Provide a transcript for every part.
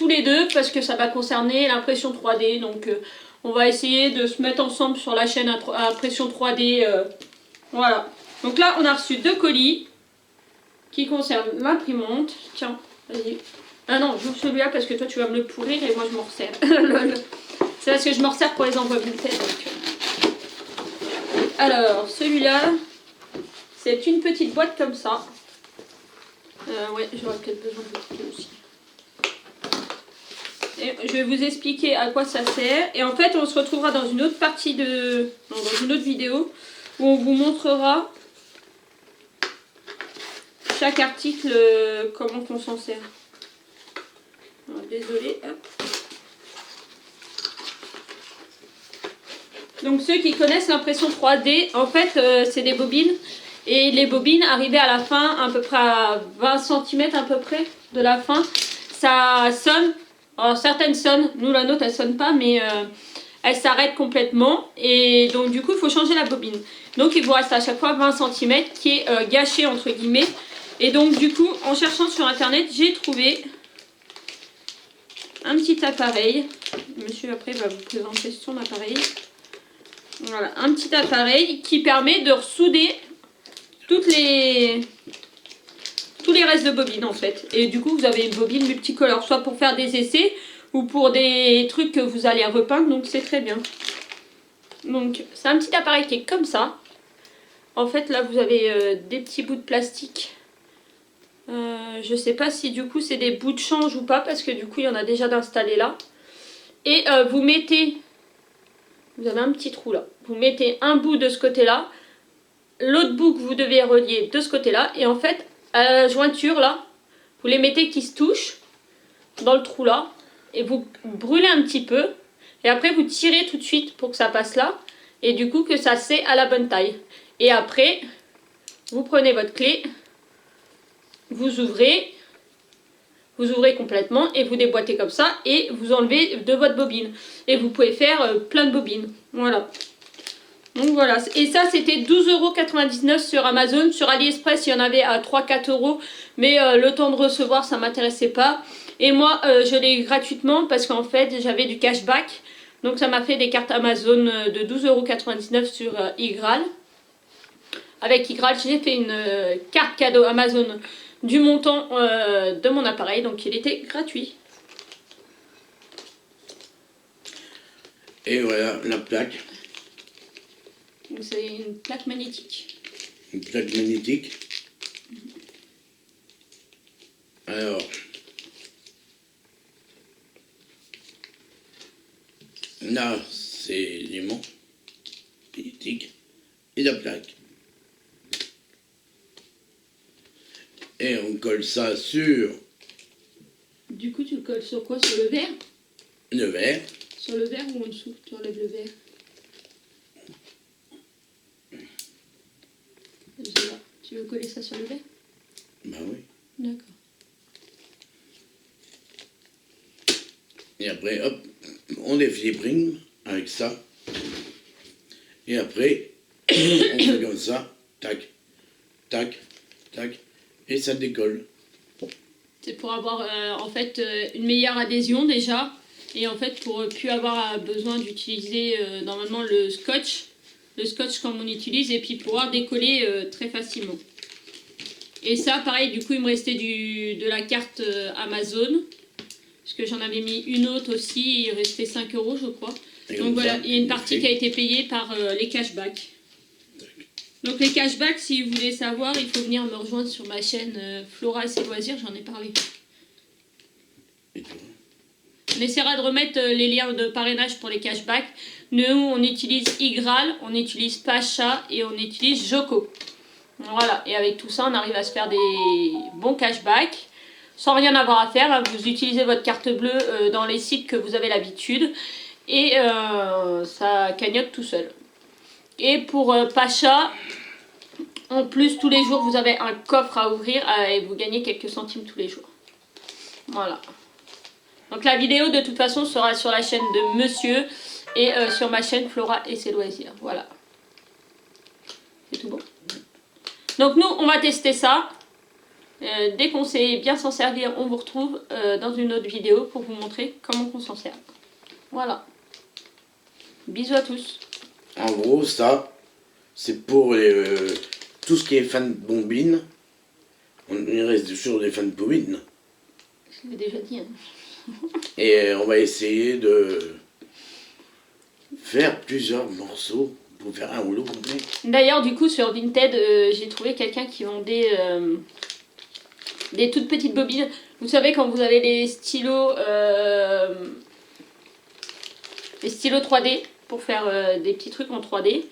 les deux parce que ça va concerner l'impression 3D. Donc on va essayer de se mettre ensemble sur la chaîne à impression 3D. Voilà. Donc là on a reçu 2 colis qui concernent l'imprimante. Tiens, vas-y. Ah non, j'ouvre celui-là parce que toi tu vas me le pourrir et moi je m'en resserre. C'est parce que je me resserre pour les envois bulletins. Alors celui-là, c'est une petite boîte comme ça. Ouais, j'aurais peut-être besoin de l'expliquer aussi. Et je vais vous expliquer à quoi ça sert. Et en fait, on se retrouvera dans une autre partie de... Non, dans une autre vidéo où on vous montrera chaque article, comment on s'en sert. Alors, désolée, hop. Donc ceux qui connaissent l'impression 3D, en fait, c'est des bobines. Et les bobines, arrivées à la fin, à peu près à 20 cm à peu près de la fin, ça sonne. Alors certaines sonnent, nous la nôtre elle sonne pas, mais elle s'arrête complètement. Et donc du coup il faut changer la bobine. Donc il vous reste à chaque fois 20 cm qui est gâché entre guillemets. Et donc du coup en cherchant sur internet j'ai trouvé un petit appareil. Monsieur après va vous présenter son appareil. Voilà, un petit appareil qui permet de ressouder tous les restes de bobines en fait. Et du coup vous avez une bobine multicolore, soit pour faire des essais ou pour des trucs que vous allez repeindre, donc c'est très bien. Donc c'est un petit appareil qui est comme ça. En fait là vous avez des petits bouts de plastique. Je sais pas si du coup c'est des bouts de change ou pas, parce que du coup il y en a déjà d'installés là. Et vous mettez, vous avez un petit trou là, vous mettez un bout de ce côté là, l'autre bout que vous devez relier de ce côté là, et en fait à la jointure là, vous les mettez qui se touchent dans le trou là, et vous brûlez un petit peu, et après vous tirez tout de suite pour que ça passe là, et du coup que ça c'est à la bonne taille. Et après vous prenez votre clé, vous ouvrez complètement et vous déboîtez comme ça et vous enlevez de votre bobine. Et vous pouvez faire plein de bobines. Voilà. Donc voilà. Et ça c'était 12,99 € sur Amazon. Sur AliExpress il y en avait à 3-4 €. Mais le temps de recevoir ça m'intéressait pas. Et moi je l'ai eu gratuitement parce qu'en fait j'avais du cashback. Donc ça m'a fait des cartes Amazon de 12,99 € sur iGraal. Avec iGraal j'ai fait une carte cadeau Amazon du montant de mon appareil, donc il était gratuit. Et voilà la plaque. C'est une plaque magnétique. Une plaque magnétique. Alors, là c'est l'aimant magnétique et la plaque. Et on colle ça sur... Du coup, tu le colles sur quoi? Sur le verre? Le verre. Sur le verre ou en dessous? Tu enlèves le verre. Tu veux coller ça sur le verre? Bah oui. D'accord. Et après, hop, on les fibrine avec ça. Et après, on fait comme ça, tac, tac, tac. Et ça décolle. C'est pour avoir en fait une meilleure adhésion déjà. Et en fait pour plus avoir besoin d'utiliser normalement le scotch. Le scotch comme on utilise. Et puis pouvoir décoller très facilement. Et ça pareil du coup il me restait de la carte Amazon. Parce que j'en avais mis une autre aussi. Il restait 5 € je crois. Donc voilà, il y a une partie qui a été payée par les cashbacks. Donc les cashbacks, si vous voulez savoir, il faut venir me rejoindre sur ma chaîne Flora et ses loisirs, j'en ai parlé. On essaiera de remettre les liens de parrainage pour les cashbacks. Nous, on utilise iGraal, on utilise Pacha et on utilise Joko. Voilà, et avec tout ça, on arrive à se faire des bons cashbacks. Sans rien avoir à faire, vous utilisez votre carte bleue dans les sites que vous avez l'habitude. Et ça cagnotte tout seul. Et pour Pacha, en plus tous les jours vous avez un coffre à ouvrir et vous gagnez quelques centimes tous les jours. Voilà. Donc la vidéo de toute façon sera sur la chaîne de Monsieur et sur ma chaîne Flora et ses loisirs. Voilà. C'est tout bon. Donc nous on va tester ça. Dès qu'on sait bien s'en servir, on vous retrouve dans une autre vidéo pour vous montrer comment on s'en sert. Voilà. Bisous à tous. En gros, ça, c'est pour tout ce qui est fan de bombine. Il reste sur des fans de bombine. Je l'ai déjà dit. Hein. Et on va essayer de faire plusieurs morceaux pour faire un rouleau complet. D'ailleurs, du coup, sur Vinted, j'ai trouvé quelqu'un qui vendait des toutes petites bobines. Vous savez, quand vous avez les stylos 3D pour faire des petits trucs en 3D,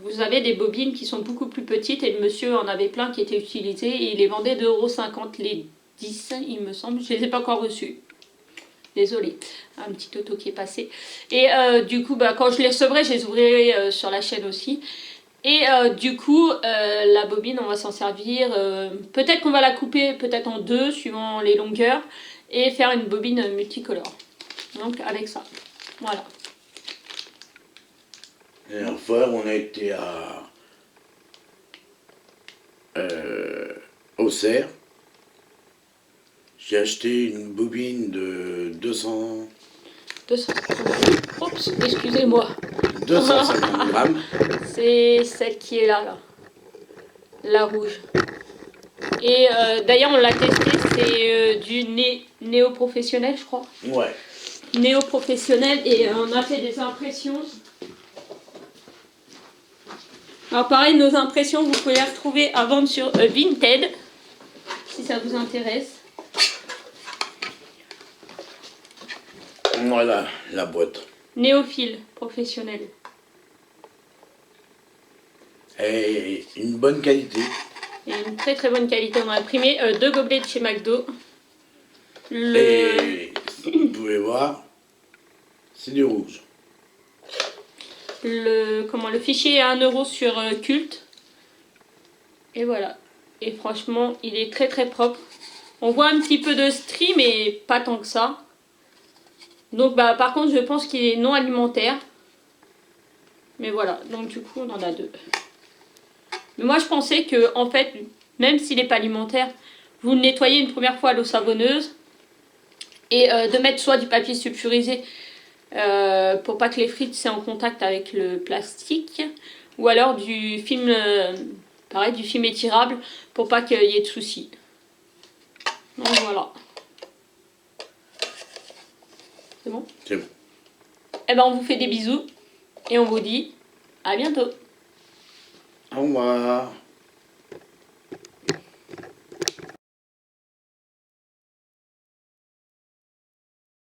vous avez des bobines qui sont beaucoup plus petites et le monsieur en avait plein qui étaient utilisées et il les vendait 2,50 € les 10, il me semble. Je ne les ai pas encore reçus. Désolée, un petit auto qui est passé. Et du coup, quand je les recevrai, je les ouvrirai sur la chaîne aussi. Et du coup, la bobine, on va s'en servir. Peut-être qu'on va la couper peut-être en deux, suivant les longueurs. Et faire une bobine multicolore. Donc avec ça. Voilà. La dernière fois, on a été à Auxerre. J'ai acheté une bobine de 200... 200. Oups, excusez-moi. 250 grammes. C'est celle qui est là. La rouge. Et d'ailleurs, on l'a testé. C'est du néo-professionnel, je crois. Ouais. Néo-professionnel. Et on a fait des impressions. Alors pareil, nos impressions, vous pouvez les retrouver à vendre sur Vinted. Si ça vous intéresse. Voilà la boîte. Néophile professionnel. Et une bonne qualité. Et une très très bonne qualité. On a imprimé 2 gobelets de chez McDo. Et vous pouvez voir, c'est du rouge. Le fichier est à 1 € sur Culte. Et voilà. Et franchement, il est très très propre. On voit un petit peu de strie, mais pas tant que ça. Donc par contre, je pense qu'il est non alimentaire. Mais voilà, donc du coup, on en a 2. Mais moi, je pensais que, en fait, même s'il n'est pas alimentaire, vous le nettoyez une première fois à l'eau savonneuse. Et de mettre soit du papier sulfurisé pour pas que les frites soient en contact avec le plastique. Ou alors du film, pareil, du film étirable pour pas qu'il y ait de soucis. Donc voilà. C'est bon ? C'est bon. Eh ben, on vous fait des bisous et on vous dit à bientôt. Au revoir.